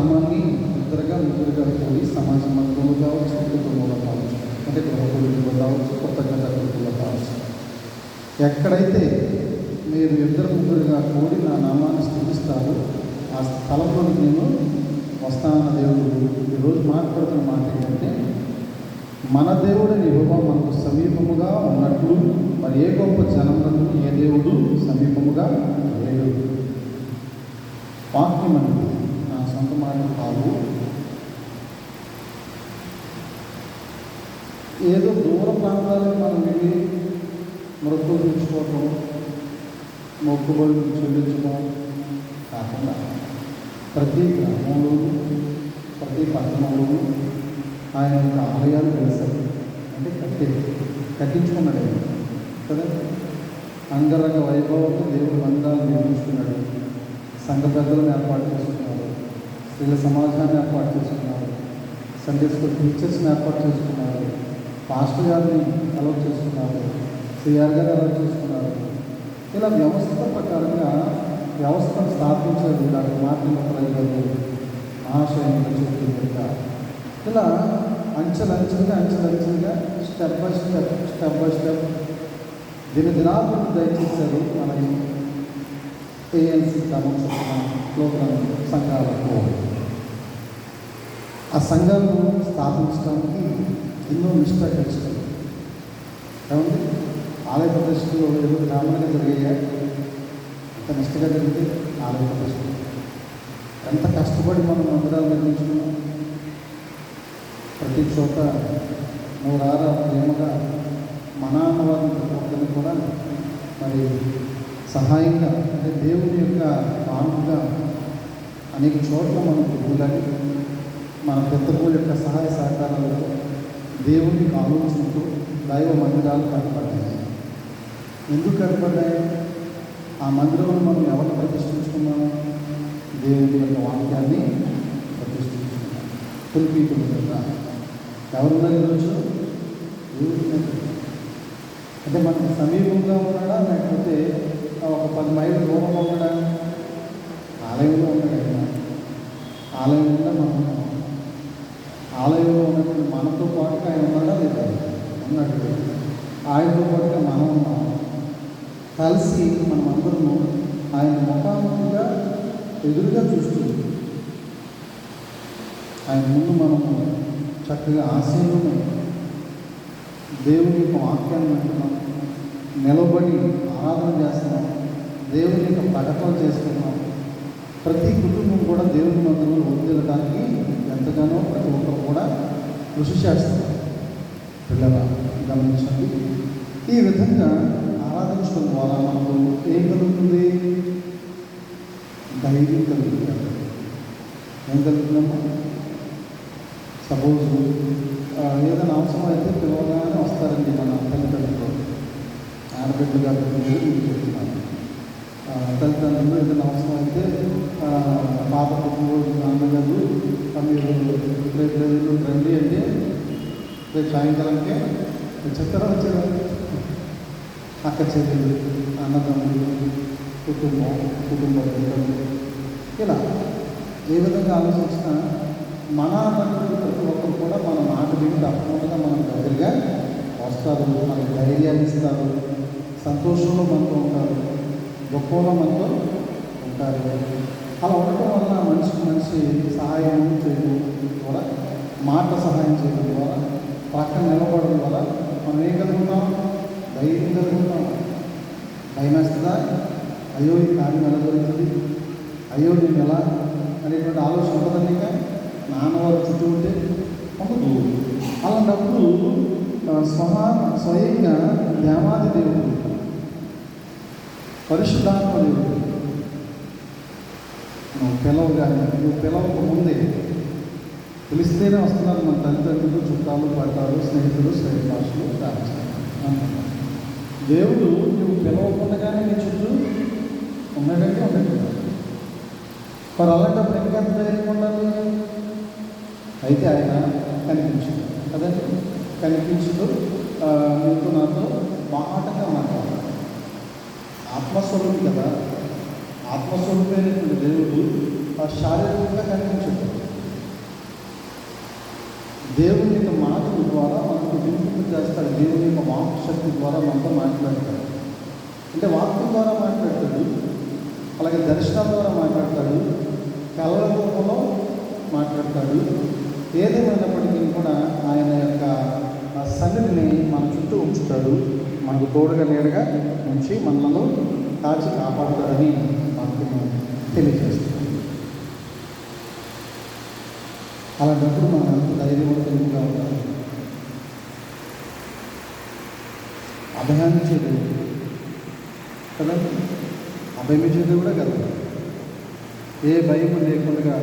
నామాన్ని ఇద్దరుగా ముగ్గురుగా కూడి సమాజ మందిరంలో కావచ్చు, కుటుంబంలో కావచ్చు, అంటే గృహకుటుంబంలో కావచ్చు, కృతజ్ఞత కుటుంబంలో కావచ్చు, ఎక్కడైతే మీరు ఇద్దరు ముగ్గురుగా కూడి నా నామాన్ని స్థుతిస్తారు ఆ స్థలంలో నేను వస్తానన్న దేవుడు ఈరోజు మాట్లాడుతున్న మాట ఏంటంటే, మన దేవుడిని యెహోవా మనకు సమీపముగా ఉన్నట్లు మరి ఏ గొప్ప జనములను ఏ దేవుడు సమీపముగా లేడు. వాక్యం అనేది నా సొంత మాటలు కాదు. ఏదో దూర ప్రాంతాలకు మనం వెళ్ళి మొక్కులు తెచ్చుకోవటం, మొక్కుబడులు చెల్లించడం కాకుండా ప్రతి గ్రామంలోనూ ప్రతి పట్టణంలోనూ ఆయన యొక్క ఆలయాలు వెలిసాయి. అంటే కట్టించుకున్నాడు కదా. అంగరంగ వైభవంతో దేవుడు మందిరాలు నిర్మించుకున్నాడు. సంఘ పెద్దలను ఏర్పాటు చేసుకున్నారు, స్త్రీల సమాజాన్ని ఏర్పాటు చేసుకున్నారు, సండే స్కూల్ టీచర్స్ని ఏర్పాటు చేసుకున్నారు, పాస్టర్ గారిని అలౌట్ చేసుకున్నారు, సిఆర్ గారిని అలౌట్ చేసుకున్నారు. ఇలా వ్యవస్థ ప్రకారంగా వ్యవస్థను స్థాపించేది డాక్టర్ మార్టిన్ లూథర్ గారు మహాశయంగా చెప్తుందిగా. ఇలా అంచెలంచెలుగా స్టెప్ బై స్టెప్ దినదినాభివృద్ధి దయచేశారు మనకి ఏఎన్సీ క్రమం సంఘాలకు. ఆ సంఘాలను స్థాపించడానికి ఎన్నో నిష్ఠ కలిసి ఏమండి ఆలయ ప్రదర్శనలో ఏదో గ్రామంగా జరిగాయి. అంత నిష్ఠగా జరిగితే ఆలయ ప్రదర్శన ఎంత కష్టపడి మనం మందిరాలు నిర్మించుకున్నాం. ప్రతి చోట నూరార ప్రేమగా మన అన్నవారిని కూడా మరి సహాయంగా అంటే దేవుని యొక్క కానుకగా అనేక చోట్ల మనం గురువులని మన పెద్దల యొక్క సహాయ సహకారాలతో దేవుని ఆలోచనతో దైవ మందిరాలు కనపడ్డాయి. ఎందుకు కనపడ్డాయి? ఆ మందిరంలో మనం ఎవరిని ప్రతిష్ఠించుకున్నాము? దేవుని యొక్క వాక్యాన్ని ప్రతిష్ఠించుకున్నాం. పులిపీకులు కదా ఎవరున్నారు ఈరోజు? అంటే మనకు సమీపంగా ఉన్నాడా, లేకపోతే ఒక 10 మైళ్ళ దూరంలో ఉన్నాడా? ఆలయంలో ఉన్నాడు. ఆలయం ఉందా మనం ఉన్నాం. ఆలయంలో ఉన్నటువంటి మనతో పాటుగా ఆయన ఉన్నాడా లేదా? ఉన్నాడు. ఆయనతో పాటుగా మనం ఉన్నాం. కలిసి మనం అందరము ఆయన ముఖాముఖిగా ఎదురుగా చూస్తుంది. ఆయన ముందు మనము చక్కగా ఆశయంలోనే దేవుని యొక్క వాక్యాన్ని వింటున్నాం, నిలబడి ఆరాధన చేస్తున్నాం, దేవుని యొక్క ప్రకటన చేస్తున్నాం. ప్రతి కుటుంబం కూడా దేవుని మందిరంలో వదిలేయడానికి ఎంతగానో ప్రతి ఒక్కరు కూడా కృషి చేస్తారు. పిల్లల గమనించండి. ఈ విధంగా ఆరాధించడం ద్వారా మనకు ఏం కలుగుతుంది? ధైర్యం కలుగుతుంది. ఏం కలుగుతుందమ్మా? సపోజ్ ఏదైనా అవసరం అయితే పిలవగానే వస్తారండి మన తల్లిదండ్రులు. ఆడబిడ్డలు కాబట్టి మీకు చెప్తున్నాను. తల్లిదండ్రులు ఏదైనా అవసరం అయితే పాప కుటుంబం నాన్నగారు మీరు రేపు రండి అంటే రేపు సాయంకాలంకే చెప్తారా వచ్చారు. అక్క చెల్లెలు, అన్నదమ్ములు, కుటుంబం ఇలా ఏ విధంగా ఆలోచించినా మన అన్నటువంటి ప్రతి ఒక్కరు కూడా మన మాట విని తప్పకుండా మనకు దగ్గరగా వస్తారు, మనకు ధైర్యాన్ని ఇస్తారు, సంతోషంలో మనతో ఉంటారు, గొప్పలో మనతో ఉంటారు. అలా ఉండటం వల్ల మనిషి సహాయం చేయడం ద్వారా, మాట సహాయం చేయడం ద్వారా, పక్కన నిలబడడం ద్వారా మనం ఏం కలుగుతాం? ధైర్యం కలుగుతాం. భయం వేస్తుందా? అయ్యో ఈ కార్యం ఎలా జరుగుతుంది, అయ్యో నేను ఎలా అనేటువంటి ఆలోచన ఉంటుందండి. ఇంకా నాన్నవారు చుట్టూ ఉంటే ఉండదు. అలాంటప్పుడు స్వయంగా దేవాది దేవుడు, పరిశుద్ధాత్మ దేవుడు నువ్వు పిలవక ముందే పిలిస్తేనే వస్తున్నారు మన తల్లిదండ్రులు, చుట్టాలు, పట్టాలు, స్నేహితులు, శ్రేయభాషలు అంటున్నారు. దేవుడు నువ్వు పిలవకుండానే నీ చుట్టూ ఉన్నాడంటే ఉండట్లేదు. మరి అలాంటప్పుడు ఇంకా ధైర్యం ఉండాలి. అయితే ఆయన కనిపించదు కదండి. కనిపించదు, నీకు నాతో మాటగా మాట్లాడాలి. ఆత్మస్వరూపి కదా. ఆత్మస్వరూపైనటువంటి దేవుడు శారీరకంగా కనిపించదు. దేవుని యొక్క మాటల ద్వారా మనకు వినిపింపు చేస్తాడు. దేవుని యొక్క వాక్ శక్తి ద్వారా మనతో మాట్లాడతాడు. అంటే వాక్యం ద్వారా మాట్లాడతాడు, అలాగే దర్శనం ద్వారా మాట్లాడతాడు, కళల రూపంలో మాట్లాడతాడు. ఏదేమైనప్పటికీ కూడా ఆయన యొక్క సన్నిధిని మన చుట్టూ ఉంచుతాడు. మనకు తోడుగా నీడగా ఉంచి మనలను కాచి కాపాడుతాడని వాక్యం తెలియజేస్తాడు. అలాంటప్పుడు మనం ధైర్యవంతులుగా ఉండాలి. అభయాన్నిచ్చేది కదండి, అభయమిచ్చేది కూడా కదా. ఏ భయం లేకుండా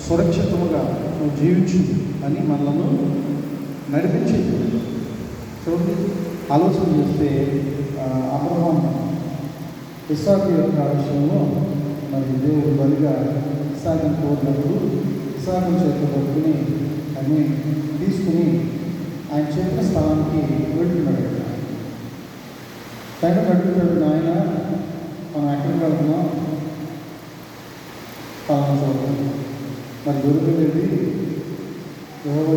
సురక్షితముగా నువ్వు జీవించు అని మనలను నడిపించేది. చూడండి, ఆలోచన చేస్తే అబ్రహాం ఇస్సాకు యొక్క విషయంలో మరి దేవుడు బలిగా ఇస్సాకును కోరినప్పుడు ఇస్సాకును చేతిలో పట్టుకుని అన్నీ తీసుకుని ఆయన చెప్పిన స్థలానికి వెళ్తున్నాడు. పైన పెట్టుకున్నాడు, ఆయన మనం ఎక్కడికి వెళ్తున్నాం స్థలం చూడండి. మరి దొరికింది ఎవరో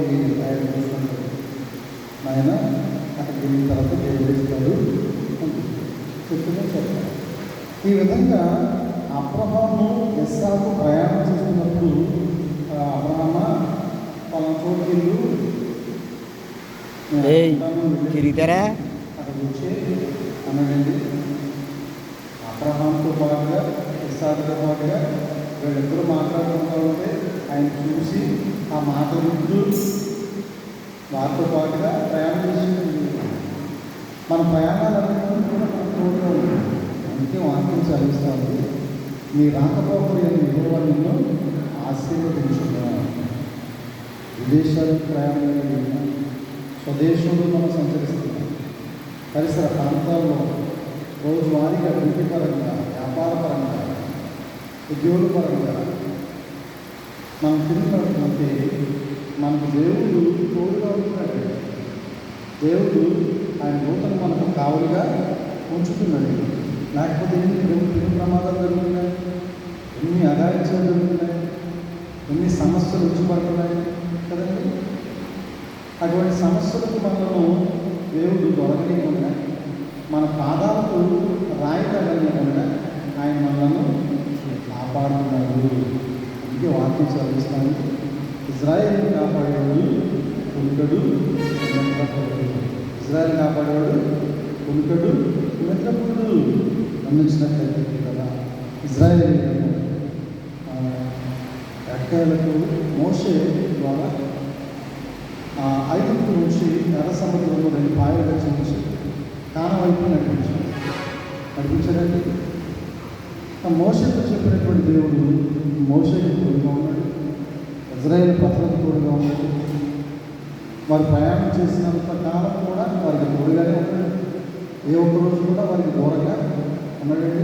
ఆయన చూసుకుంటాడు. ఆయన అక్కడికి వెళ్ళిన తర్వాత దేవుడు ఇస్తాడు చెప్తుందని చెప్తాడు. ఈ విధంగా అబ్రహాము ఇస్సాకు ప్రయాణం చేస్తున్నప్పుడు అబ్రహామ వాళ్ళ చోటుకెళ్ళు అక్కడికి వచ్చే అన్నాడండి. అబ్రహాంతో పాటుగా ఇస్సాకుతో పాటుగా వీళ్ళిద్దరూ మాట్లాడుకుంటూ ఉంటే ఆయన చూసి ఆ మాటలు వింటూ వారితో పాటుగా ప్రయాణం చేసి మన ప్రయాణాలన్నీ కూడా మనం తోడుగా ఉంటాం. అందుకే వాక్యం చదివిస్తూ ఉంది, మీ రాకపోకలు యెహోవా నిన్ను ఆశీర్వదించున్నాను. విదేశాలకు ప్రయాణం, స్వదేశంలో మనం సంచరిస్తున్నాం. పరిసర ప్రాంతాల్లో రోజువారీగా వృత్తిపరంగా, వ్యాపారపరంగా, ఉద్యోగపరంగా మనం తిరిగినటువంటి మనకు దేవుడు తోడుగా ఉంటున్నాడు. దేవుడు ఆయన నూతన మనకు కావలిగా ఉంచుతున్నాడు. లేకపోతే ఎన్ని ప్రమాదాలు జరుగుతున్నాయి, ఎన్ని అగాయిత్యాలు జరుగుతున్నాయి, ఎన్ని సమస్యలు వచ్చి పడుతున్నాయి కదండి. అటువంటి సమస్యలకు మనము దేవుడు దొరకలేకుండా, మన పాదాలకు రాయి తగలేకుండా ఆయన మనలను కాపాడుతున్నాడు. అందుకే వాక్యం చదివిస్తాను, ఇజ్రాయేల్ కాపాడేవాడు కునుకడు నిద్రపోడు. ఇజ్రాయేల్ కాపాడేవాడు కునుకడు నిద్రపోడు గమనించినట్లయితే కదా. ఇజ్రాయేల్ ఎక్కలకు మోషే ద్వారా ఐగుప్తు నుంచి ఎర్ర సముద్రంలో 2 పాయలుగా చేయించి కానం వైపు నడిపించాడండి. మోషేతో చెప్పినటువంటి దేవుడు మోషేకి తోడుగా ఉన్నాడు, ఇజ్రాయేల్ ప్రజలకు తోడుగా ఉన్నాడు. వారు ప్రయాణం చేసినంత కాలం కూడా వారికి తోడుగానే ఉన్నాడు. ఏ ఒక్కరోజు కూడా వారికి దూరంగా ఉన్నాడండి.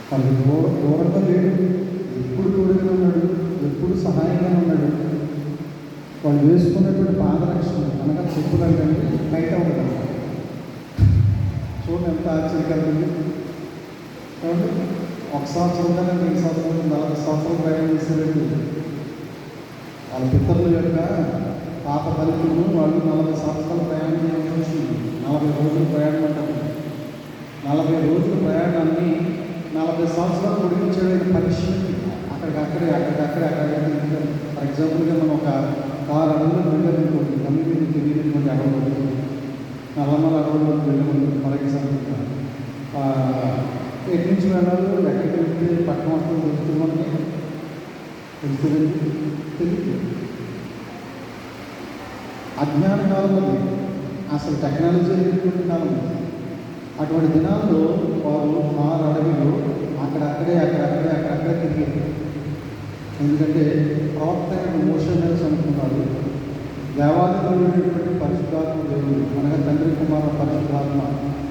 వారికి దూరంగా లేడు, ఎప్పుడు తోడుగా ఉన్నాడు, ఎప్పుడు సహాయంగా ఉన్నాడు. వాళ్ళు వేసుకున్నటువంటి పాదరక్షణ అనగా చెప్పులంటే బయట ఉండదు. చూడండి ఎంత ఆశ్చర్యకరండి. కాబట్టి 1 సంవత్సరం కానీ 2 సంవత్సరాలు 40 సంవత్సరాలు ప్రయాణం చేసేది. వాళ్ళ పితరుల యొక్క పాత ఫలితులు వాళ్ళు 40 సంవత్సరాలు ప్రయాణం చేయవచ్చు. 40 రోజులు ప్రయాణం అంటారు. 40 రోజుల ప్రయాణాన్ని 40 సంవత్సరాలు పొడిగించడానికి పరిస్థితి అక్కడికక్కడే ఫర్ ఎగ్జాంపుల్గా మనం ఒక 6 అడుగులకు వెళ్ళాలనుకోండి, కమ్యూనిటీ తెలియనటువంటి అడవులు, నల్లమల అడవులకు వెళ్ళాలనుకోండి. ఫర్ ఎగ్జాంపుల్గా ఎక్కడి నుంచి వెళ్ళాలి, ఎక్కడికి వెళ్తే పట్టణం వస్తుంది తెలుస్తుందని తెలుస్తుందండి, తెలియదు. అజ్ఞాన కాలంలో అసలు టెక్నాలజీ లేనటువంటి కాలం. అటువంటి దినాల్లో వారు 6 అడవిలో అక్కడక్కడే తిరిగారు. ఎందుకంటే ప్రవక్త మోషే మీద అనుకున్నారు. దేవాలయంలో పరిశుద్ధాత్మ దేవుడు అనగా తండ్రి కుమార పరిశుద్ధాత్మ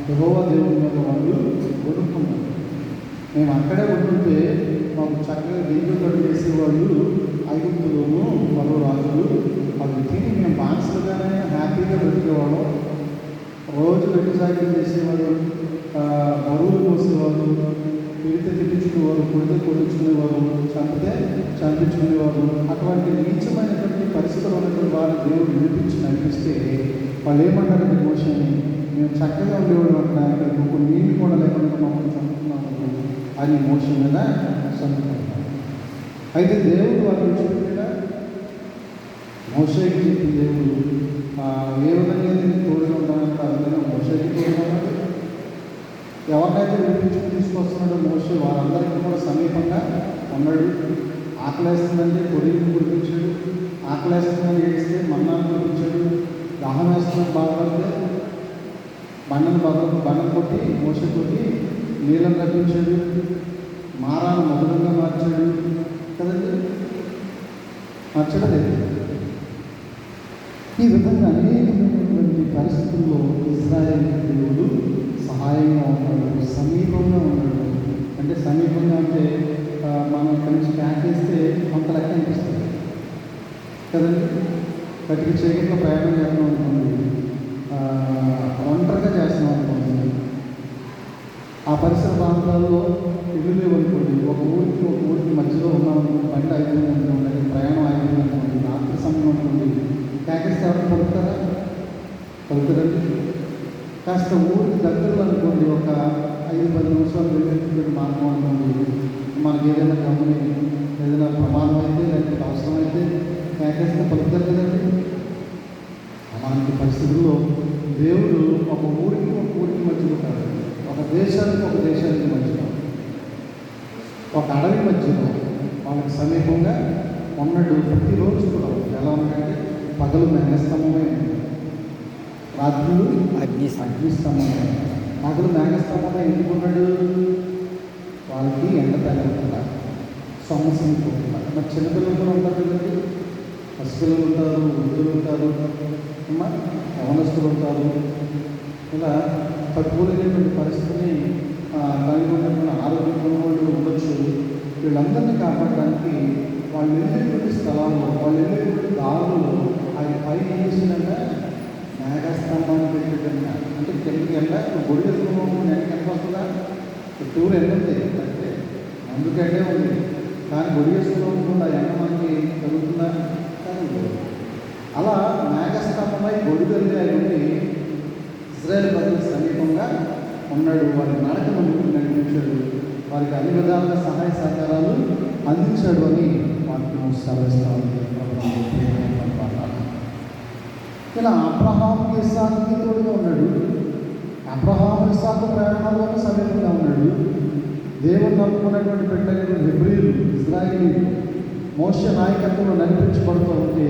యెహోవా దేవుడి మీద వాళ్ళు కొనుక్కున్నారు. మేము అక్కడే ఉంటుంటే మాకు చక్కగా దీపం చేసేవాళ్ళు ఐగుప్తులోనూ మరో రాజులు అవి తిని మేము బాన్సులుగానే హ్యాపీగా బ్రతికేవాళ్ళం. రోజు వెట్టుసాగిలు చేసేవాళ్ళు, బరువులు పోసేవాళ్ళు, తిడితే తిట్టించుకునేవారు, కొడితే కొట్టించుకునేవారు, చంపితే చంపించుకునేవారు. అటువంటి నీచమైనటువంటి పరిస్థితుల దేవుడు వినిపించి నడిపిస్తే వాళ్ళు ఏమంటారంటే మోషని, మేము చక్కగా ఉండేవాడు అంటున్నారు, ఇంకొక నీళ్ళు కూడా లేకుండా మమ్మల్ని చంపుతున్నాము అని మోషన్ మీద చంపుతున్నారు. అయితే దేవుడు వాళ్ళు చెప్పిన మోషేకి చెప్పి దేవుడు ఏ విధంగా నేను తోడుగా ఉంటానంటే ఆ విధంగా మోషేకి తోడుగా ఉన్నాడు. ఎవరినైతే వినిపించుకుని తీసుకొస్తున్నాడో మోషే వారందరికీ కూడా సమీపంగా ఉన్నాడు. ఆకలేస్తుందంటే కొడుకుని కురిపించాడు, ఆకలేస్తుందని ఏడిస్తే మన్నాను కురిపించాడు, దాహం వేస్తుందని బాధపడితే బండను కొట్టి మోస కొట్టి నీళ్ళని రప్పించాడు, మారాను మధురంగా మార్చాడు కదండి. మార్చడం లేదు. ఈ విధంగా అనేకమైనటువంటి పరిస్థితుల్లో ఇజ్రాయేల్ దేవుడు సహాయంగా ఉన్నాడు, సమీపంగా ఉన్నాడు. అంటే సమీపంగా అంటే మనం ఇక్కడి నుంచి ప్యాకేస్తే కొంత లెక్క అనిపిస్తుంది కదండి. గట్టిగా చీకట్లో ప్రయాణం చేస్తాం అనుకోండి, ఒంటరిగా చేస్తున్నాం అనుకోండి, ఆ పరిసర ప్రాంతాల్లో ఇల్లు లేవనుకోండి, ఒక ఊరికి మధ్యలో ఉన్నామనుకోండి, బండి అయిపోయింది అనుకోండి, ప్రయాణం అయిపోయింది అనుకోండి, రాత్రి సమయం అనుకోండి, ప్యాకేజ్ ఎవరు పలుకుతారండి. కాస్త ఊరికి దగ్గరలో అనుకోండి, ఒక 5-10 నిమిషాలు వెళ్ళేటువంటి మార్గం అనుకోండి, మనకి ఏదైనా కంపెనీ ఏదైనా ప్రమాదం అయితే లేకపోతే అవసరమైతే ప్యాకేజ్గా పలుకుతారు కదండి. అలాంటి పరిస్థితుల్లో దేవుడు ఒక ఊరికి మధ్యలో కాదు, ఒక దేశానికి మధ్యలో, ఒక అడవి మధ్యలో వాళ్ళకి సమీపంగా ఉన్నాడు. ప్రతిరోజు కూడా ఎలా ఉందంటే పగలు మేఘస్తంభమే, రాత్రులు అగ్నిస్తంభమే. పగలు మేఘస్తంభమే ఎందుకున్నాడు? వాళ్ళకి ఎండ తగలకుండా, సమస్యలు పోకుండా. మరి చిన్నపిల్లలు కూడా ఉంటారు కదండి, పసిపిల్లలు ఉంటారు, వృద్ధులు ఉంటారు, యవనస్తులు ఉంటారు. ఇలా తట్టుకోలేనటువంటి పరిస్థితిని కలిగి ఉన్నటువంటి ఆరోగ్యంగా వాళ్ళు ఉండొచ్చు. వీళ్ళందరినీ కాపాడడానికి వాళ్ళు వెళ్ళేటువంటి స్థలాల్లో, వాళ్ళు వెళ్ళేటువంటి దారుల్లో ఆయన పైకి చేసిందంటే మేఘస్తంభాన్ని పెట్టేటంట. అంటే కిందకి వెళ్ళా గొడి వేసుకున్నాము, నెలకి ఎంత వస్తుందా? టూర్ ఎండుంది అంటే అందుకంటే ఉంది, కానీ గొడి వేసుకున్నాము ఆ ఎండ మనకి కలుగుతుందా? అలా మేఘస్తంభమై గొడుగల్లి అయి ఉండి ఇజ్రాయేల్ ప్రజలకు సమీపంగా ఉన్నాడు. వారి నడక ముందుకు నడిపించాడు, వారికి అన్ని విధాలుగా సహాయ సహకారాలు అందించాడు అని వాక్యం సెలవిస్తూ ఉంది. ఇలా అబ్రహాము ఇస్సాకుకి తోడుగా ఉన్నాడు. అబ్రహాము ఇస్సాకు ప్రయాణాల్లోనూ సమీపంగా ఉన్నాడు. దేవుడు నమ్ముకున్నటువంటి బిడ్డలు హెబ్రీలు, ఇజ్రాయేలీలు మోషే నాయకత్వంలో నడిపించబడుతూ ఉంటే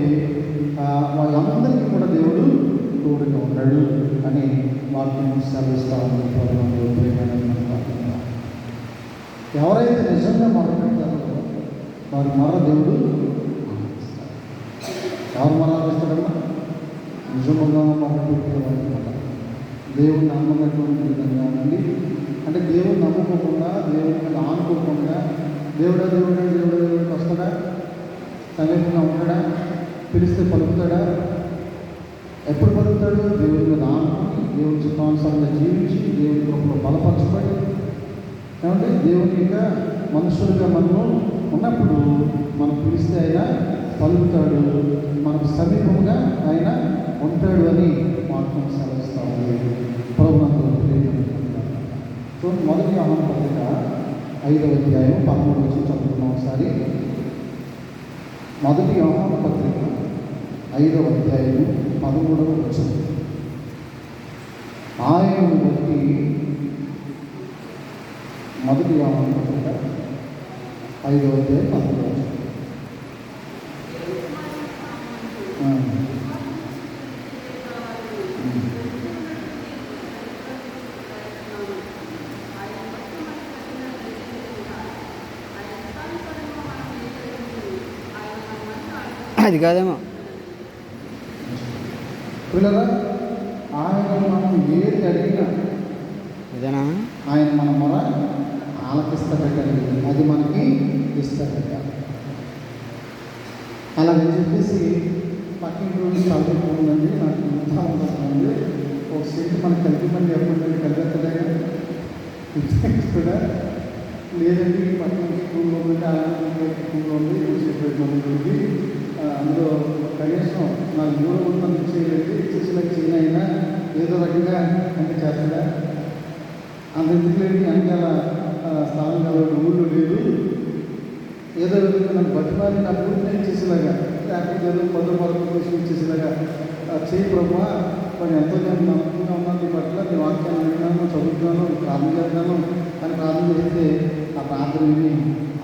వాళ్ళందరికీ కూడా దేవుడు తోడుగా ఉన్నాడు అని వాక్యం సెలవిస్తూ ఉంది. ఎవరైతే నిజంగా మొదలుపెడతారో వారి మరణ దేవుడు ఆనందిస్తాడు. ఎవరు మరణిస్తాడమ్మా? నిజంగా మొదలుపెట్టేవారు దేవుడు నమ్మనటువంటి విధంగా ఉండి, అంటే దేవుడు నమ్ముకోకుండా, దేవుడి మీద ఆనుకోకుండా దేవుడికి వస్తాడా? సమీపంగా ఉంటాడా? పిలిస్తే పలుకుతాడా? ఎప్పుడు పలుకుతాడు? దేవుడి మీద ఆనుకుని, దేవుడి చిత్తానుసారంగా జీవించి, దేవుడి కృపలో బలపరచబడి, ఏమంటే దేవుని యొక్క మనుషులుగా మనము ఉన్నప్పుడు మనం పిలిస్తే ఆయన పలుకుతాడు, మనకు సమీపంగా ఆయన ఉంటాడు అని వాక్యం సెలవిస్తూ ఉంది. ప్రభునందు చూడండి, మొదటి యోహాను పత్రిక 5వ అధ్యాయం 13 వచ్చి చదువుకున్నాం ఒకసారి. మొదటి యోహాను పత్రిక 5వ అధ్యాయం 13 వచ్చింది. ఆయనను బట్టి మొదటి యోహాను పత్రిక 5వ అధ్యాయం 13 వచ్చింది. అది కాదేమో పిల్లరా, ఆయన మనం ఏది అడిగినా ఇదేనా, ఆయన మన మొర ఆలకిస్తాడండి, అది మనకి ఇస్తాడట. అలాగే చెప్పేసి పక్కన రోజు చదువుకుందండి, నాకు ఇంకా ఉంటుంది. ఒక సీట్ మనకి కలిపి ఎప్పుడు కలిపెత్తడా లేదండి, పక్కన స్కూల్లో ఉందండి, అలాగే స్కూల్లో ఉంది, సెపరేట్ ఉంది. అందులో కనీసం 4 ఏదో రకంగా అంటే చేస్తాడా? అంత ఎందుకు లేదు, వెనకాల స్థలం కలవడు, ఊళ్ళో లేదు, ఏదో విధంగా నన్ను బతిమాలి నా పూర్తిని ఇచ్చేసేలాగా, లేకపోతే ఏదో పదో పదకొండు కోసం ఇచ్చేసేలాగా చేయి బ్రహ్మ, మరి ఎంతో నేను నమ్మకంగా ఉన్నాను నీ పట్ల, నీ వాక్యాన్ని విన్నాను, చదువుతున్నాను, ప్రార్థన చేస్తున్నాను అని ప్రార్థన చేస్తే ఆ ప్రార్థన విని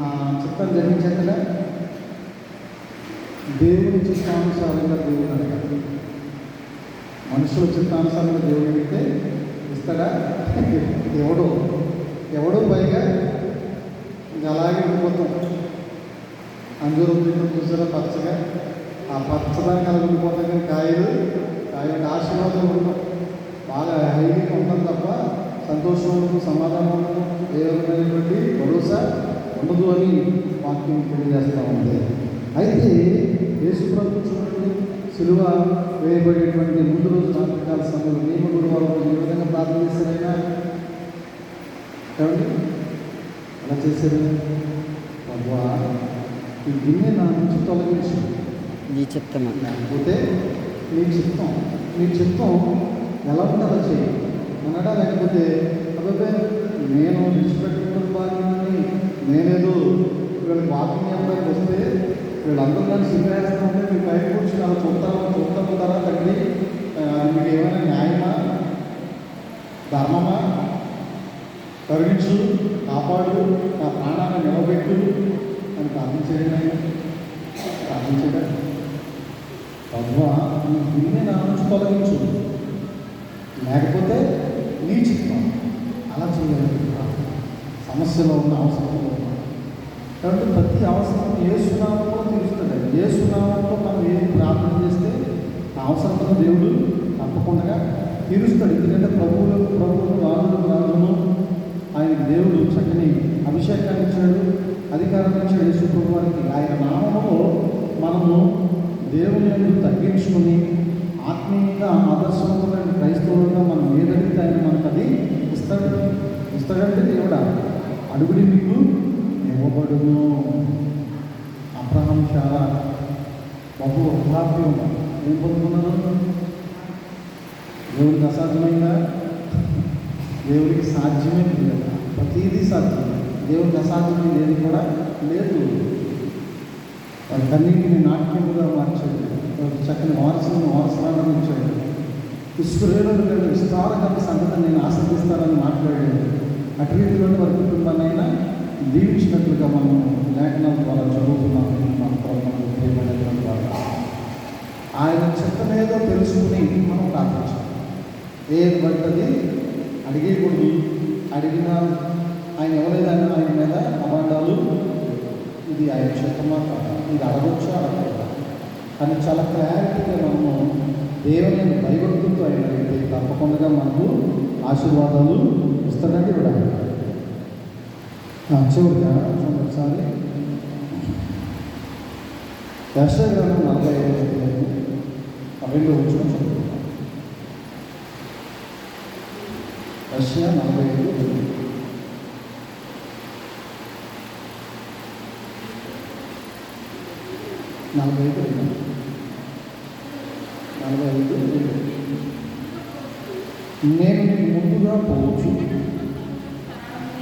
ఆ చిత్తం జరిగించేతగా దేవుని చిత్తానుసారంగా దేవుడు అడగాలి. మనుషుల చిత్తానుసారంగా దేవుడు అడిగితే ఇస్తాడా? ఎవడో పైగా ఇంకా అలాగే ఉండిపోతాం. అంజూరం తింటూ చూసారా పచ్చగా, ఆ పచ్చదాన్ని అలా ఉండిపోతాం, కానీ కాయలు ఆశీర్వాదం ఉండవు, బాగా హైగా ఉంటాం తప్ప సంతోషం ఉండదు, సమాధానం ఉండదు, ఏ విధమైనటువంటి భరోసా ఉండదు అని వాక్యం తెలియజేస్తూ ఉంది. అయితే యేసుప్రభు చూడండి, సిలువ వేయబడేటువంటి ముందు రోజు రాత్రికాల సమయంలో నియమ గురువారం ఏ విధంగా ప్రార్థన చేశారైనా ఏమండి అలా చేశారు? ప్రభువా ఈ గిన్నె నా నుంచి తొలగించు, నీ చిత్తమా, లేకపోతే నీ చిత్తం ఎలా ఉంటే అలా చేయి అన్నాడా? లేకపోతే అబ్బాయి నేను విడిచిపెట్టుకున్న భాగ్యాన్ని నేనేదో వీళ్ళకి వాకింగ్ ఎవరికి వస్తే వీళ్ళందరూ నన్ను సిగ్గువేస్తుంటే మీ పైన కూర్చొని అలా చూస్తారా తండ్రి, మీకు ఏమైనా న్యాయమా, ధర్మమా, కరుణించు, కాపాడు, నా ప్రాణాన్ని నిలబెట్టు అని ప్రార్థించడం. ప్రభువా నీ గిన్నె నా నుంచి తొలగించు, లేకపోతే నీ చిత్తం అలా చేయాలి. సమస్యలో ఉన్న అవసరంలో ఉన్న కాబట్టి ప్రతి అవసరం యేసునామంలో తీరుస్తాడు. యేసునామంలో మనం ఏం ప్రార్థన చేస్తే ఆ అవసరతను దేవుడు తప్పకుండా తీరుస్తాడు. ఎందుకంటే ప్రభువులు రాజును ఆయన దేవుడు చక్కని అభిషేకాన్ని ఇచ్చాడు, అధికారాన్ని ఇచ్చాడు. యేసు ప్రభు వారికి ఆయన నామములో మనము దేవుని యందు తగ్గించుకుని ఆత్మీయంగా ఆదర్శవంతమైన క్రైస్తవులుగా మనం ఏదైతే ఆయన మనకు అది ఇస్తాడంటే దేవుడా అడుగుడి మీకు ఇవ్వబడును. అబ్రహాం చాలా బహు వృద్ధాప్యం ఏం పొందుకున్నాను? దేవుడికి అసాధ్యమైందా? దేవుడికి సాధ్యమే లేదు, ప్రతీదీ సాధ్యం. దేవుడికి అసాధ్యమైంది ఏది కూడా లేదు. కన్నీటిని నాట్యముగా మార్చాడు, చక్కని వారసులను ఇచ్చాడు. ఇస్రాయేలు విస్తారమైన సంగతి నేను ఆశ్రదిస్తానని మాట్లాడాడు. అటు రీతిలోని వారి కుటుంబాన్నైనా దీవించినట్లుగా మనం లేఖనాల ద్వారా చదువుతున్నాం. మన ప్రభుత్వం ప్రియమైనటువంటి ద్వారా ఆయన చిత్తమేదో తెలుసుకుని మనం ప్రార్థించాలి. ఏది పడుతుంది అడిగేయకూడదు. అడిగిన ఆయన ఎవరైనా ఆయన మీద అబద్ధాలు, ఇది ఆయన చిత్తమా కాదా, ఇది అడగొచ్చా అడగకూడదా అని చాలా క్లారిటీగా మనము దేవుని భయభక్తులతో ఆయన అడిగితే తప్పకుండా మనకు ఆశీర్వాదాలు ఇస్తాడండి. కూడా చివరిగా చూడండి ఒకసారి యెషయా గ్రంథం 45 వచ్చిన చదువుకుంటాం. యెషయా 45 నేను నీకు ముందుగా పోవచ్చు,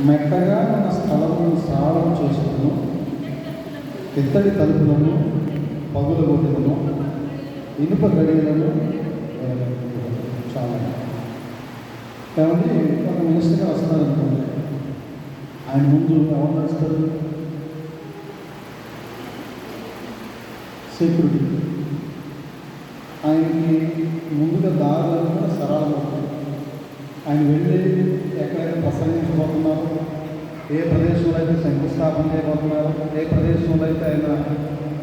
మెట్టగా ఉన్న స్థలమును సరళం చేసుకును, ఇత్తడి తలుపులను పగులగొట్టును, ఇనుప గడియలను చాలా. కాబట్టి ఒక మినిస్టర్గా వస్తారనుకోండి, ఆయన ముందు ఎవరు నడుస్తారు? సెక్యూరిటీ. ఆయనకి ముందుగా దారులను కూడా సరళమవుతుంది. ఆయన వెళ్ళి ఎక్కడైతే ప్రసంగించబోతున్నారు, ఏ ప్రదేశంలో అయితే శంకుస్థాపన చేయబోతున్నారు, ఏ ప్రదేశంలో అయితే ఆయన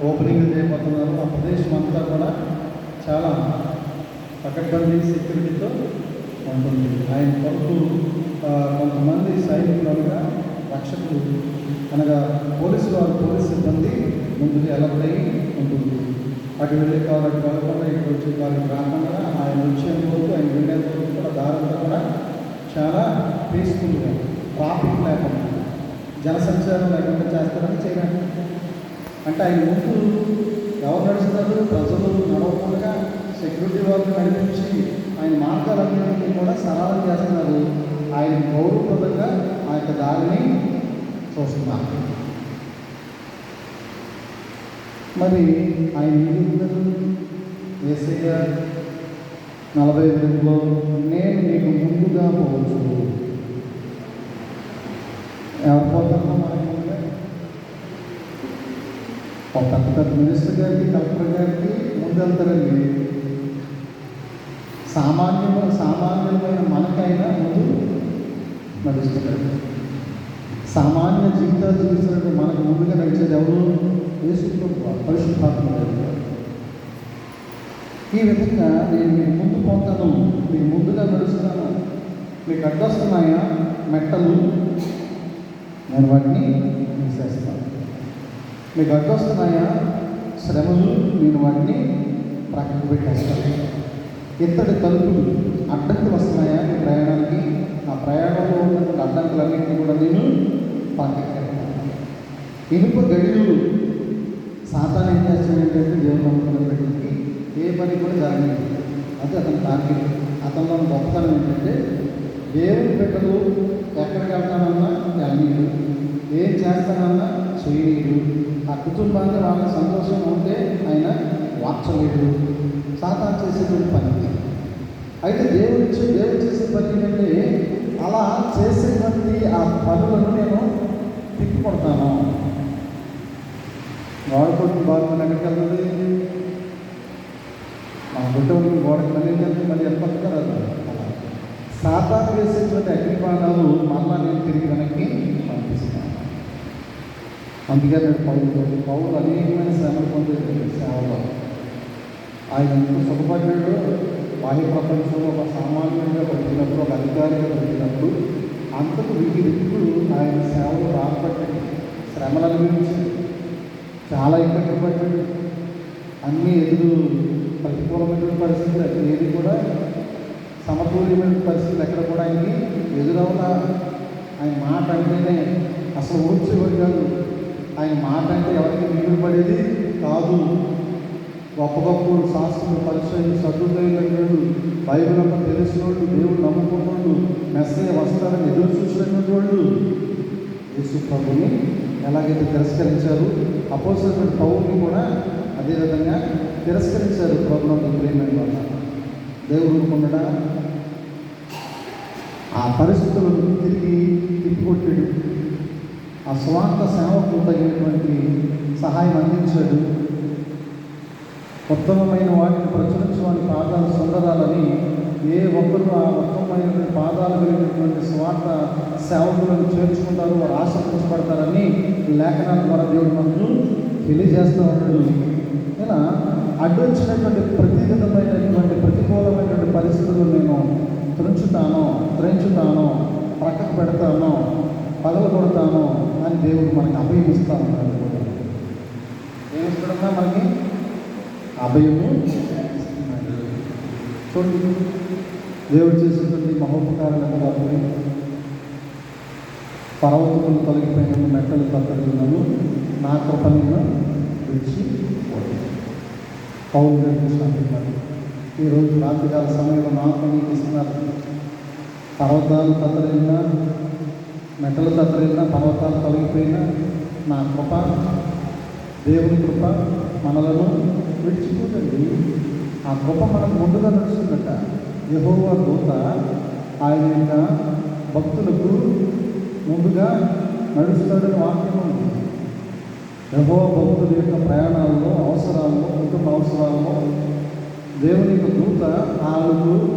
ఓపెనింగ్ చేయబోతున్నారు, ఆ ప్రదేశం అంతా కూడా చాలా పకడ్బందీ సెక్యూరిటీతో ఉంటుంది. ఆయన కొరకు కొంతమంది సైనికులుగా రక్షకులు అనగా పోలీస్ సిబ్బంది ముందుకు ఎలబడి ఉంటుంది. అటు వెళ్ళే కావాలి, అటు వెళ్ళకుండా ఇటు వచ్చే కాళ్ళకి రాకుండా ఆయన వచ్చేంత వరకు, ఆయన వెళ్ళేంత వరకు కూడా దారంతా కూడా చాలా పీస్ఫుల్గా, ట్రాఫిక్ లేకుండా, జనసంచారం లేకుండా చేస్తారని చేయడానికి. అంటే ఆయన ముందు ఎవరు నడుస్తున్నారు? ప్రజలు నడవకుండా సెక్యూరిటీ వాళ్ళు నడిపించి ఆయన మార్గాలన్నింటినీ కూడా సరళం చేస్తున్నారు. ఆయన గౌరవప్రదంగా ఆ యొక్క దారిని చూస్తున్నారు. మరి ఆయన యేసయ్య 45లో నేను నీకు ముందుగా పోవచ్చు. ఎవరు పోతారో మనకి ముందుగా? ఒక పెద్ద మినిస్టర్ గారికి, కలెక్టర్ గారికి ముందు వెళ్తారండి. సామాన్యమైన మనకైనా ముందు నడుస్తున్నాడు. సామాన్య జీవితాలు జీవిస్తున్నట్టు మనకు ముందుగా నడిచేది ఎవరు? యేసుక్రీస్తు పరిశుద్ధాత్మ. ఈ విధంగా నేను మీకు ముందు పోతాను, మీకు ముందుగా నడుస్తాను. మీకు అడ్డొస్తున్నాయా మెట్టలు, నేను వాటిని తీసేస్తాను. మీకు అడ్డొస్తున్నాయా శ్రమలు, నేను వాటిని ప్రక్కకు పెట్టేస్తాను. ఇత్తడి తలుపులు అడ్డంకులు వస్తున్నాయా మీ ప్రయాణానికి, ఆ ప్రయాణంలో ఉన్నటువంటి అడ్డంకులన్నింటినీ కూడా నేను పక్కకి పెడతాను. ఇనుప గడియలు సాతాను ఏం చేస్తాడంటే దేవుడు నమ్ముకున్న బిడ్డలకి ఏ పని కూడా జరగలేదు. అది అతని టార్గెట్. అతనిలో గొప్పతనం ఏంటంటే దేవుని బిడ్డలు ఎక్కడికి వెళ్తానన్నా వెళ్ళనీయుడు, ఏం చేస్తానన్నా చేయనీయుడు. ఆ కుటుంబాన్ని వాళ్ళ సంతోషంగా ఉంటే ఆయన వార్చలేడు. సాతాను చేసేటువంటి పని. అయితే దేవుడు చేసే పని ఏంటంటే అలా చేసేటువంటి ఆ పనులను నేను తిప్పికొడతాను. వాడుకోవడం బాగుంది. ఎక్కడికి వెళ్తుంది? మన గుడ్డవరకు గోడకి మళ్ళీ ఎప్పటికీ రాదు. సాతాను వేసేటువంటి అగ్నిబాణాలు మళ్ళా నేను తిరిగి వెనక్కి పంపిస్తాను. అందుకే నేను పౌరులు అనేకమైన శ్రమలు పొందేది సేవలో. ఆయన ఎంత సుఖపడ్డాడు. బాహ్య ప్రపంచంలో ఒక సామాన్యంగా బ్రతికినప్పుడు, ఒక అధికారిగా బ్రతికినప్పుడు అంతకు వీటిప్పుడు ఆయన సేవలు బాధపడ్డాడు. శ్రమల గురించి చాలా ఇబ్బంది పడ్డాడు. అన్నీ ప్రతికూలమైన పరిస్థితులు, ఏది కూడా సమతుల్యమైన పరిస్థితులు ఎక్కడ కూడా ఆయనకి ఎదురవుతా. ఆయన మాట అంటేనే అసలు ఊడ్చేవాడు కాదు. ఆయన మాట అంటే ఎవరికి మిగులు పడేది కాదు. గొప్ప గొప్ప శాస్త్రులు, పరిచయం, సద్దుదైనటువంటి బైబిల్ అంతా తెలిసినోళ్ళు, దేవుడు నమ్ముకున్నోళ్ళు, మెస్సయ్య వస్తారని ఎదురు చూసినటువంటి వాళ్ళు యేసు ప్రభుని ఎలాగైతే తిరస్కరించారు, అపోస్తలుడైన పౌలుని కూడా అదేవిధంగా తిరస్కరించారు. ప్రభువునందు ప్రియమైన వాళ్ళ దేవుడు ఊరుకున్నాడా? ఆ పరిస్థితులను తిరిగి తిప్పికొట్టాడు. ఆ స్వార్థ సేవకు తగినటువంటి సహాయం అందించాడు. ఉత్తమమైన వాటిని ప్రచురించడానికి పాదాలు సుందరాలని ఏ ఒక్కరు ఆ ఉత్తమమైనటువంటి పాదాలు కలిగినటువంటి స్వార్థ సేవకులను చేర్చుకుంటారు, వారు ఆశీర్వదించబడతారని లేఖనాల ద్వారా దేవుడు మనకు తెలియజేస్తూ ఉన్నాడు. ఇలా అడ్డొచ్చినటువంటి ప్రతి విధమైనటువంటి ప్రతికూలమైనటువంటి పరిస్థితులు నేను త్రెంచుతాను, ప్రక్కకు పెడతాను, పగలు కొడతాను అని దేవుడు మనకి అభయం ఇస్తా ఉన్నాడు. ఏమిస్తున్నా మనకి అభయము ఇస్తున్నాడు. చూడండి, దేవుడు చేసేటువంటి మహోపకారాలను కాబట్టి పర్వతములు తొలగిపోయిన మెట్టలు తప్పడున్నాను, నా కృప నేను విడిచి పౌలు అంటున్నారు. ఈరోజు రాత్రికాల సమయంలో నాకు నీకు ఇస్తున్నారు. పర్వతాలు తత్తరిల్లినా, మెట్టలు తత్తరిల్లినా, పర్వతాలు తొలగిపోయినా నా కృప, దేవుని కృప మనలను విడిచిపోతుంది. ఆ కృప మనకు ముందుగా నడుస్తుందట. యెహోవా దూత ఆయన యొక్క భక్తులకు ముందుగా నడుస్తాడని వాక్యం ఉంది. యెహోవా భక్తుల యొక్క ప్రయాణాల్లో, అవసరాల్లో, కుటుంబ అవసరాల్లో దేవుని యొక్క దూత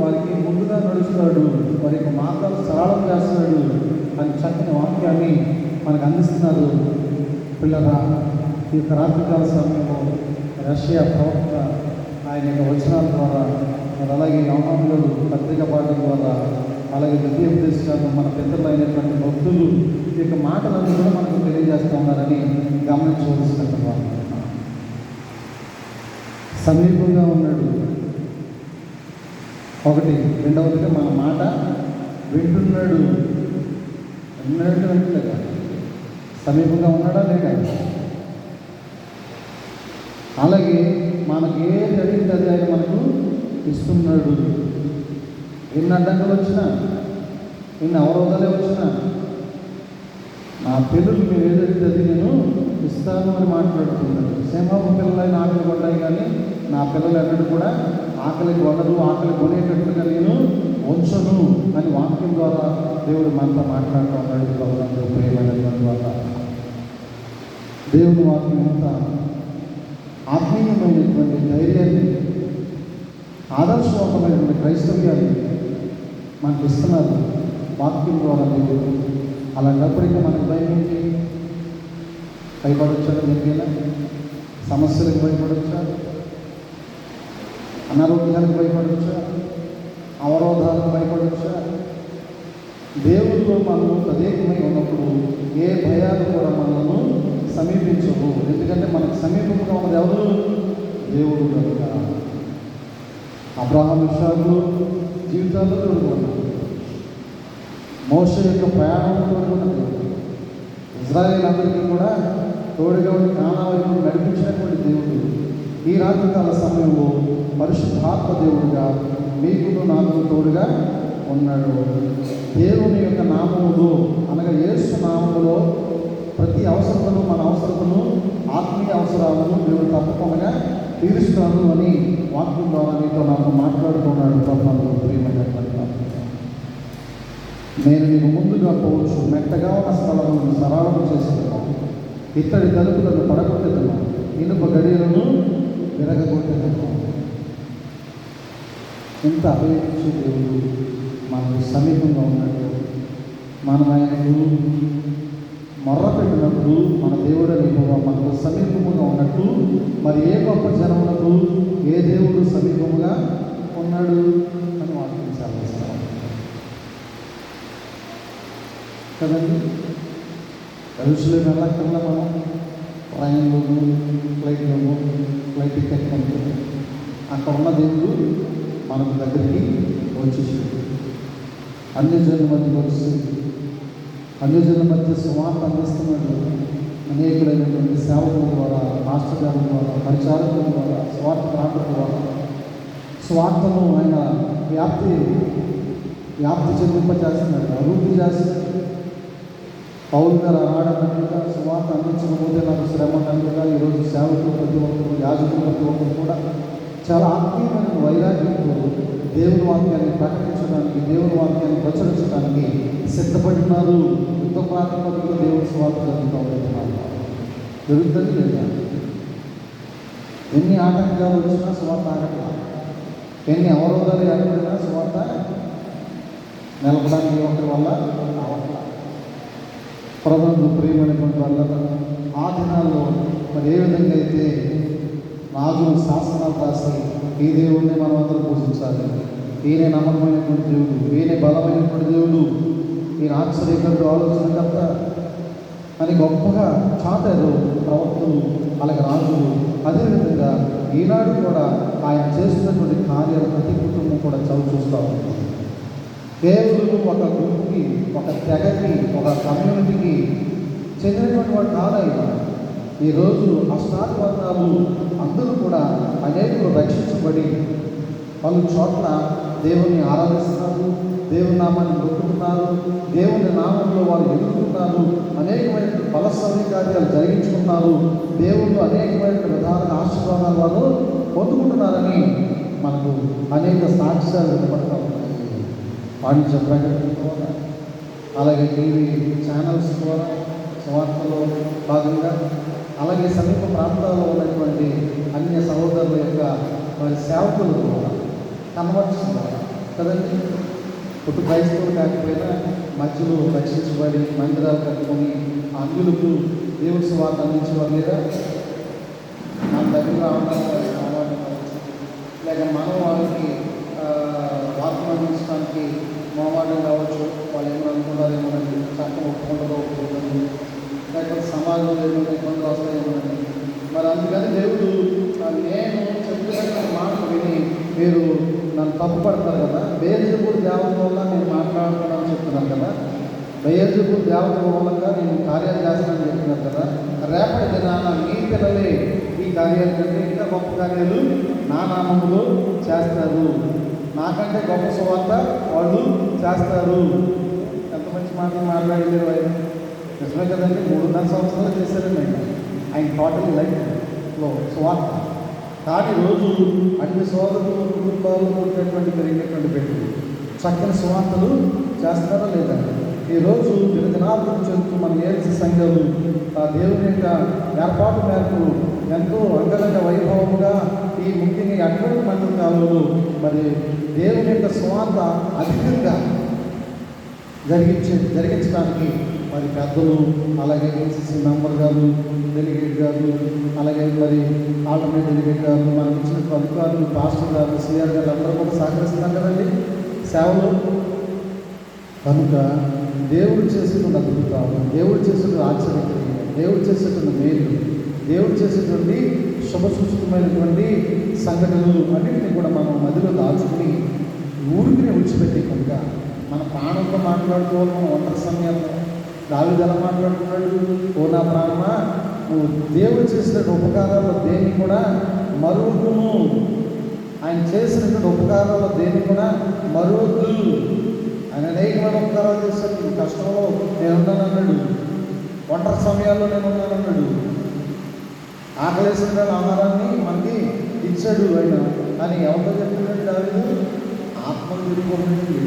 వారికి ముందుగా నడుస్తాడు, వారి యొక్క మార్గాలు సరళం చేస్తాడు అని చక్కని వాక్యాన్ని మనకు అందిస్తున్నారు. పిల్లరా, ఈ యొక్క రాత్రికాల సమయంలో రష్యా ప్రవక్త ఆయన యొక్క వచనాల ద్వారా, అలాగే యోహాను పత్రిక పాఠం ద్వారా, అలాగే ద్వితీయోపదేశాలు మన పెద్దలు అయినటువంటి భక్తులు ఈ యొక్క మాటలన్నీ కూడా మనకు తెలియజేస్తూ ఉన్నారని గమనించవలసినటువంటి సమీపంగా ఉన్నాడు. ఒకటి. రెండవదిగా మన మాట వింటున్నాడు. వింటలేదా? సమీపంగా ఉన్నాడా లేడా? అలాగే మనకి ఏది అడిగితే అది ఆయన మనకు ఇస్తున్నాడు. ఎన్ని అడ్డంకులు వచ్చినా, ఎన్ని అవరోధాలే వచ్చినా, నా పిల్లలు మీరు ఏదైతే అది నేను ఇస్తాను అని మాట్లాడుతున్నాడు. సింహపు పిల్లలైన ఆకలి కొట్టాయి, కానీ నా పిల్లలు ఎన్నడూ కూడా ఆకలి కొనరు, ఆకలి కొనేటట్టుగా నేను ఉంచను అని వాక్యం ద్వారా దేవుడు మనతో మాట్లాడుతూ ఉన్నాడు. ప్రభుత్వం ప్రియమైనటువంటి వల్ల దేవుని వాక్యం ఎంత ఆత్మీయమైనటువంటి ధైర్యాన్ని, ఆదర్శవంతమైనటువంటి క్రైస్తవ్యాన్ని మనకు ఇస్తున్నారు వాక్యం ద్వారా దేవుడు. అలాంటప్పటికీ మనకు భయం ఏంటి? భయపడొచ్చా? దేనికైనా సమస్యలకు భయపడొచ్చా? అనారోగ్యానికి భయపడొచ్చా? అవరోధాలకు భయపడొచ్చా? దేవుడిలో మనము తదేకమై ఉన్నప్పుడు ఏ భయాలు కూడా మనను సమీపించవు. ఎందుకంటే మనకు సమీపంగా ఉన్నది ఎవరు? దేవుడు కనుక. అబ్రహాం ఇస్సాకులు జీవితాల్లో తోడుకున్నాడు. మోషే యొక్క ప్రయాణంలో తోడుకున్నది. ఇజ్రాయేల్ అందరికీ కూడా తోడుగా ఉండి కానాను వైపు నడిపించినటువంటి దేవుడు ఈ రాత్రికాల సమయంలో పరిశుద్ధాత్మ దేవుడుగా మీకు నాకు తోడుగా ఉన్నాడు. దేవుని యొక్క నామములో, అనగా యేసు నామములో ప్రతి అవసరతను, మన అవసరతను, ఆత్మీయ అవసరాలను దేవుడు తప్పకుండా తీరుస్తాను అని వాక్యం ద్వారా మీతో నాకు మాట్లాడుతున్నాడు. ప్రభువు ప్రియమైనటువంటి నేను నీకు ముందుగా పోవచ్చు, మెట్టగా ఉన్న స్థలములను సరళము చేస్తున్నాను, ఇత్తడి తలుపులను పడగొట్టుతున్నాను, ఇనుప గడియలను విరగొట్టుతున్నాను. ఎంత అపేక్ష దేవుడు మనకు సమీపంగా ఉన్నట్టు, మనం ఆయనకు మొర్ర పెట్టినప్పుడు మన దేవుడు మనకు సమీపముగా ఉన్నట్టు, మరి ఏ గొప్ప జనములకు ఏ దేవుడు సమీపముగా ఉన్నాడు అని వాక్యించాలి కదండి. యెరూషలేము వెళ్ళక్కర్లా, మనం ట్రైన్లోను, ఫ్లైట్లోను, ఫ్లైట్ టికెట్ కొనుక్కొని అక్కడ ఉన్న దేవుడు మనకు దగ్గరికి వచ్చేసాడు. అన్ని జనుల మధ్యకి వచ్చి అన్ని జనుల మధ్య సువార్త అందిస్తున్నాడు. అనేకులైనటువంటి సేవకుల ద్వారా, మాస్టర్ గారి ద్వారా, పరిచారకుల ద్వారా, స్వార్థ ప్రాంతాల ద్వారా స్వార్థను ఆయన వ్యాప్తి చెందింపజేస్తున్నాడు, అభివృద్ధి చేస్తున్నాడు. పౌలు గారు ఆడన్నట్టుగా స్వార్థ అందించకపోతే నాకు శ్రమ అన్నట్టుగా ఈరోజు సేవకులు ప్రతి ఒక్కరు, యాజకులు ప్రతి ఒక్కరు కూడా చాలా ఆత్మీయమైన వైరాగ్యంతో దేవుని వాక్యాన్ని ప్రకటించడానికి, దేవుని వాక్యాన్ని ప్రచురించడానికి సిద్ధపడినారు. యుద్ధ ప్రాతిపదికలో దేవుని స్వార్థ జరుగుతూ ఉంటున్నారు. జరుగుతుంది లేదా? ఎన్ని ఆటంకాలు వచ్చినా స్వార్థ ఆగట్లా, ఎన్ని అవరోధాలు ఏర్పడినా స్వార్థ నిలపడానికి ఒకరి వల్ల అవట్లా. ప్రభువు ప్రియమైనటువంటి వల్ల ఆ దినాల్లో మరి ఏ విధంగా అయితే రాజులు శాసనాలు రాసి ఈ దేవుడిని మనం అందరూ పూజించాలి, ఈయన నమ్మకమైనటువంటి దేవుడు, ఈయన బలమైనటువంటి దేవుడు, ఈయన ఆశ్చర్యకరుడు, ఆలోచనకర్త అని గొప్పగా చాటారు ప్రవక్తలు, అలాగే రాజులు. అదేవిధంగా ఈనాడు కూడా ఆయన చేస్తున్నటువంటి కార్యాలు ప్రతి కుటుంబం కూడా చదువు చూస్తూ ఉంటుంది. కేవలం ఒక గుంపుకి, ఒక తెగకి, ఒక కమ్యూనిటీకి చెందినటువంటి వాడు కాదైనా ఈరోజు అష్టాధిపతాలు అందరూ కూడా అనేకులు రక్షించబడి పలు చోట్ల దేవుని ఆరాధిస్తున్నారు, దేవుని నామాన్ని మొక్కుతున్నారు, దేవుని నామంలో వారు ఎదుగుతున్నారు, అనేకమైన బల సౌకర్యాలు జరిగించుకున్నారు, దేవుళ్ళు అనేకమైన విధాలుగా ఆశీర్వాదాలు వారు పొందుకుంటున్నారని మనకు అనేక సాక్ష్యాలు వినపడతా ఉన్నాయి. వాణిజ్య ప్రకటన ద్వారా, అలాగే టీవీ ఛానల్స్ ద్వారా స్వార్థలో భాగంగా, అలాగే సమీప ప్రాంతాల్లో ఉన్నటువంటి అన్య సహోదరుల యొక్క వారి సేవకుల ద్వారా కనబడుతున్నారు కదండి. పుట్టు క్రైస్తవులు కాకపోయినా మధ్యలో రక్షించబడి మందిరాలు కట్టుకొని అన్యులకు దేవుడి స్వార్థ అందించేవారు లేదా? మన దగ్గర రావడానికి లేక మనం వాళ్ళకి వార్తలు అందించడానికి మొహమాటం కావచ్చు, వాళ్ళు ఏమైనా అనుకుంటారేమోనండి, చట్టం ఒప్పుకుంటారో ఒప్పుకుంటుంది, లేకపోతే సమాజంలో ఏమైనా ఇబ్బందులు వస్తాయేమోనండి. మరి అందుకని దేవుడు నేను చెప్తున్న మాట విని మీరు నన్ను తప్పుపడతారు కదా, బెయల్జెబూలు దేవత వల్ల నేను మాట్లాడుతున్నాను చెప్తున్నాను కదా, బెయల్జెబూలు దేవత వల్ల నేను కార్యాలు చేస్తానని చెప్తున్నాను కదా, రేపటి దినాన మీ పిల్లలే ఈ కార్యాలు కంటే ఇంకా గొప్ప కార్యాలు నా నామములో చేస్తారు. నాకంటే గొప్ప సువార్త వాళ్ళు చేస్తారు. ఎంత మంచి మాటలు మాట్లాడలేరు ఆయన. నిజమే కదండి, 3.5 సంవత్సరాలు చేశారండి ఆయన టోటల్ లైఫ్లో సువార్త. కానీ రోజు అన్ని సోదరులు కుటుంబాలు ఉన్నటువంటి పెరిగినటువంటి బిడ్డలు చక్కని సువార్తలు చేస్తారా లేదా? ఈరోజు దినదినార్థం చెందుతూ మన ఏల్సి సంఘాలు ఆ దేవుని యొక్క ఏర్పాటు మేరకు ఎంతో అంగరంగ వైభవముగా ఈ ముఖ్యంగా అటువంటి మండల కాలంలో మరి దేవుని యొక్క సువార్త అధికంగా జరిగించడానికి మరి పెద్దలు, అలాగే ఏసీసీ మెంబర్ గారు, డెలిగేట్ గారు, అలాగే మరి ఆల్టర్నేట్ డెలిగేట్ గారు, మనకి ఇచ్చిన అధికారులు, పాస్టర్ గారు, సిఆర్ గారు అందరూ కూడా సహకరిస్తున్నారు కదండి సేవలు. కనుక దేవుడు చేసేటువంటి అద్భుతాలు, దేవుడు చేసేటువంటి ఆశ్చర్యక్రియలు, దేవుడు చేసేటువంటి మేలు, దేవుడు చేసేటువంటి శుభసూచకమైనటువంటి సంఘటనలు అన్నింటినీ కూడా మనం మధ్యలో దాచుకుని ఊరికి విడిచిపెట్టే కనుక మన ప్రాణంతో మాట్లాడుకోవాలి. మనం ఒంటరి సమయంలో దావీదు ఎలా మాట్లాడుతున్నాడు? ఓ నా ప్రాణమా, నువ్వు దేవుడు చేసిన ఉపకారాల్లో దేన్ని కూడా మరువకును. ఆయన చేసినటువంటి ఉపకారాల్లో దేన్ని కూడా మరువద్దు. ఆయన అనేకమైన ఉపకారాలు చేశాడు. నీ కష్టంలో నేనున్నానన్నాడు, ఒంటరి సమయాల్లో నేనున్నానన్నాడు, ఆకలేసిన ఆహారాన్ని మనకి ఇచ్చాడు ఆయన అని ఎవరితో చెప్తున్నాడు దావీదు? ఆత్మను తిరుగుకోండి,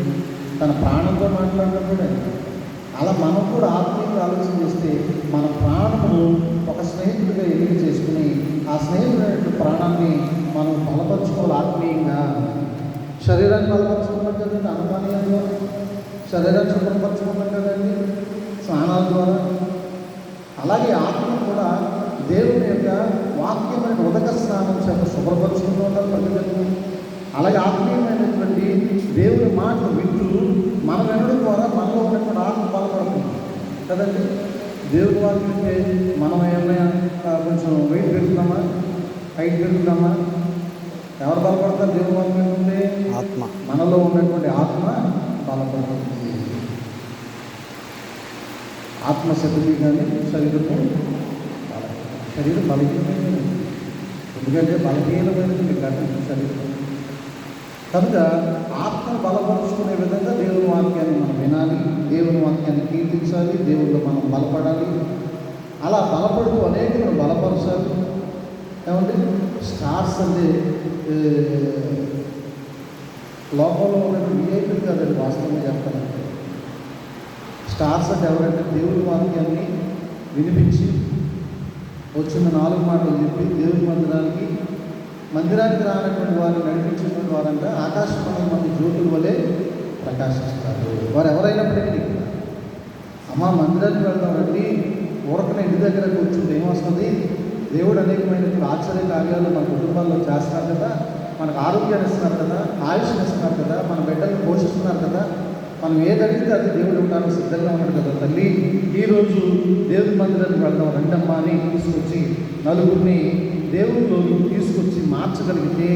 తన ప్రాణంతో మాట్లాడినప్పుడే. అలా మనం కూడా ఆత్మీయంగా ఆలోచన చేస్తే మన ప్రాణమును ఒక స్నేహితుడిగా ఎన్నిక చేసుకుని ఆ స్నేహితుడైన ప్రాణాన్ని మనం బలపరుచుకోవాలి ఆత్మీయంగా. శరీరాన్ని బలపరుచుకున్నాం కదండి అనుమానీయం ద్వారా, శరీరాన్ని శుభ్రపరచుకున్నాం కదండి స్నానాల ద్వారా. అలాగే ఆత్మను కూడా దేవుని యొక్క వాక్యమైన ఉదక స్నానం చేత శుభ్రపరుచుకుంటూ ఉండాలి ప్రతి వ్యక్తి. అలాగే ఆత్మీయమైనటువంటి దేవుని మాటలు వింటూ మనం వినడం ద్వారా మనలో ఉన్నటువంటి ఆత్మ బలపడుతుంది కదండి. దేవుని వాక్యంటే మనం ఏమైనా కొంచెం వెయిట్ పెరుగుతామా, హైట్ పెరుగుతామా? ఎవరు బలపడతారు? దేవుని వాక్యం ఉంటే ఆత్మ, మనలో ఉన్నటువంటి ఆత్మ బలపడుతుంది. ఆత్మ శక్తి కానీ శరీరం బలహీనమైనది, ఎందుకంటే బలహీనమైనది కఠిన శరీరం. కనుక ఆత్మను బలపరుచుకునే విధంగా దేవుని వాక్యాన్ని మనం వినాలి, దేవుని వాక్యాన్ని కీర్తించాలి, దేవుళ్ళు మనం బలపడాలి. అలా బలపడుతూ అనేకలను బలపరచాలి. ఏమంటే స్టార్స్ అంటే లోకంలో ఉన్నటువంటి విఐపీలు కాదండి, వాస్తవంగా చెప్తానంటే. స్టార్స్ అంటే ఎవరంటే దేవుని వాక్యాన్ని వినిపించి వచ్చిన 4 మాటలు చెప్పి దేవుని మందిరానికి రానటువంటి వారిని నడిపించినటువంటి వారంటే ఆకాశమండలం మంది జ్యోతుల వలె ప్రకాశిస్తారు. వారు ఎవరైనప్పటికీ అమ్మ మందిరానికి వెళ్దామండి, ఊరకన ఇంటి దగ్గర కూర్చుంటే ఏమొస్తుంది? దేవుడు అనేకమైనటువంటి ఆశ్చర్య కార్యాలు మన కుటుంబాల్లో చేస్తున్నారు కదా, మనకు ఆరోగ్యాన్ని ఇస్తున్నారు కదా, ఆయుష్ని ఇస్తున్నారు కదా, మన బిడ్డలను పోషిస్తున్నారు కదా. మనం ఏది అడిగితే అది దేవుడు ఇవ్వడానికి సిద్ధంగా ఉన్నాడు కదా. తల్లి ఈరోజు దేవుని మందిరానికి వెళ్దాం రండమ్మా అని తీసుకొచ్చి నలుగురిని దేవుళ్ళు తీసుకొచ్చి మార్చగలిగితే,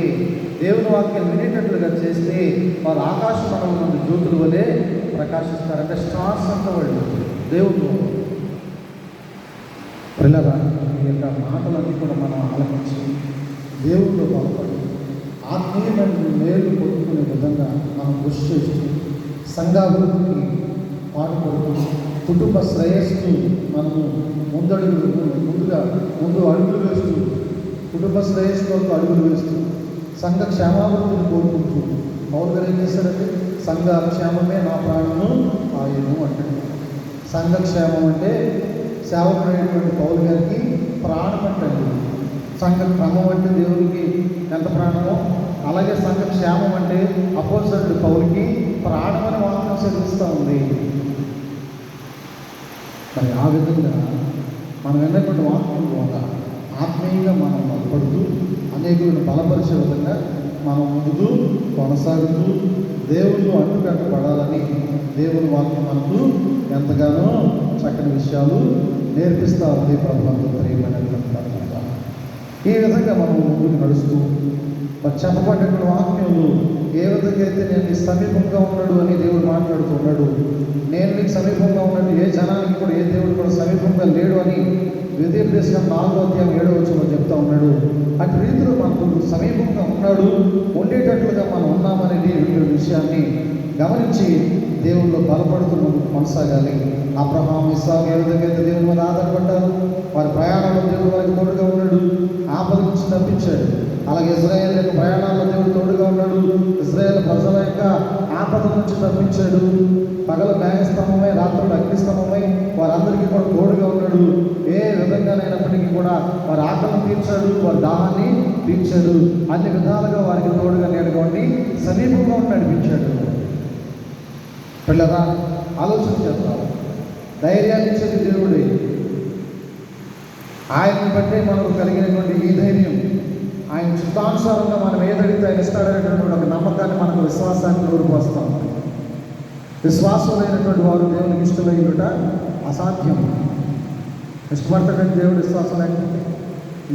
దేవుని వాక్యం వినేటట్లుగా చేస్తే వారు ఆకాశ మండలం నుండి జ్యోతుల వలె ప్రకాశిస్తారంటే స్టార్స్ అంతా వాళ్ళు దేవుడు. పిల్లల ఈ యొక్క మాటలన్నీ కూడా మనం ఆలకించి దేవుళ్ళు బలపడి ఆత్మీయమైన మేలు పొందుకునే విధంగా మనం కృషి చేస్తూ సంఘాభివృద్ధికి పాటుపడుతూ కుటుంబ శ్రేయస్సు మనము ముందు అడుగులు వేస్తూ కుటుంబ శ్రేయస్సుతో అడుగులు వేస్తూ సంఘ క్షేమాభివృద్ధిని కోరుకుంటూ పౌలు గారు ఏం చేశారంటే సంఘ క్షేమమే నా ప్రాణము ఆయను అంటే. సంఘ క్షేమం అంటే సేవకుడైనటువంటి పౌలు గారికి ప్రాణం అంటండి. సంఘ క్రమం అంటే దేవునికి ఎంత ప్రాణమో, అలాగే సంఘ క్షేమం అంటే అపోస్తలుడు పౌలుకి ప్రాణమని వాక్యం చదివిస్తూ ఉంది. మరి ఆ విధంగా మనం విన్నటువంటి వాక్యం ద్వారా ఆత్మీయంగా మనం బలపడుతూ అనేకులను బలపరిచే విధంగా మనం ముందుకు కొనసాగుతూ దేవుళ్ళు అంటుకట్టబడాలని దేవుని వాక్యం మనకు ఎంతగానో చక్కని విషయాలు నేర్పిస్తూ ఉంది. ప్రభుత్వం ఈ విధంగా మనం ముందుకు నడుస్తూ మరి చెప్పబడిన వాక్యంలో ఏ విధంగా అయితే నేను నీ సమీపంగా ఉన్నాడు అని దేవుడు మాట్లాడుతున్నాడు, నేను నీకు సమీపంగా ఉన్నాడు, ఏ జనానికి కూడా ఏ దేవుడు కూడా సమీపంగా లేడు అని ద్వితీయోపదేశం 4వ అధ్యాయం 7వ వచనంలో చెప్తా ఉన్నాడు. అటు రీతిలో మనకు సమీపంగా ఉన్నాడు, ఉండేటట్లుగా మనం ఉన్నామనేది విషయాన్ని గమనించి దేవుళ్ళు బలపడుతూ ముందుకు కొనసాగాలి. అబ్రహాం, ఇస్సాకు ఏ విధంగా అయితే దేవుని మీద ఆధారపడ్డారు, వారి ప్రయాణంలో దేవుడు వారికి తోడుగా ఉన్నాడు, ఆపద నుంచి తప్పించాడు. అలాగే ఇజ్రాయేల్ యొక్క ప్రయాణాల్లో దేవుడు తోడుగా ఉన్నాడు, ఇజ్రాయేల్ ప్రజల యొక్క ఆపద నుంచి తప్పించాడు. పగలు మేఘస్తంభమై, రాత్రులు అగ్నిస్తంభమై వారందరికీ కూడా తోడుగా ఉన్నాడు. ఏ విధంగానైనప్పటికీ కూడా వారి ఆకలిని తీర్చాడు, వారి దాహాన్ని తీర్చాడు. అన్ని విధాలుగా వారికి తోడుగా నీడగా ఉండి సమీపంగా ఉండి నడిపించాడు. పిల్లరా, ఆలోచన చేద్దాం. ధైర్యాన్ని ఇచ్చేది దేవుడే. ఆయన్ని బట్టే మనకు కలిగినటువంటి ఈ ధైర్యం, ఆయన చిత్తానుసారంగా మనం ఏదడిగితే ఆయన ఇస్తాడనేటటువంటి ఒక నమ్మకాన్ని, మనకు విశ్వాసాన్ని నూరుపోస్తాం. విశ్వాసులైనటువంటి వారు దేవునికి ఇష్టమైనట అసాధ్యం. ఇష్టపడతాడని దేవుడు విశ్వాసం లేకపోతే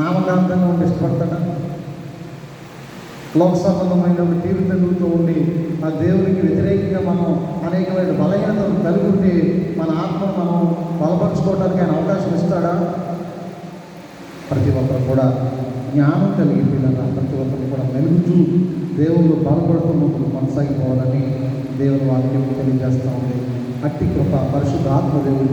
నామకాంతంగా ఉండి ఇష్టపడతాడా? లోక సంబంధమైనటువంటి తీర్థంతో ఉండి ఆ దేవునికి వ్యతిరేకంగా మనం అనేకమైన బలహీనతలు కలిగి ఉండి మన ఆత్మను మనం బలపరుచుకోవడానికి ఆయన అవకాశం ఇస్తాడా? ప్రతి ఒక్కరు కూడా జ్ఞానం కలిగి పిల్లలు ప్రతి ఒక్కరు కూడా మెలుగుతూ దేవుళ్ళు బలపడుతూ ముందుకు కొనసాగిపోవాలని దేవుని వాక్యం తెలియజేస్తూ ఉంది. అట్టి కృప పరిశుద్ధ ఆత్మ దేవుడి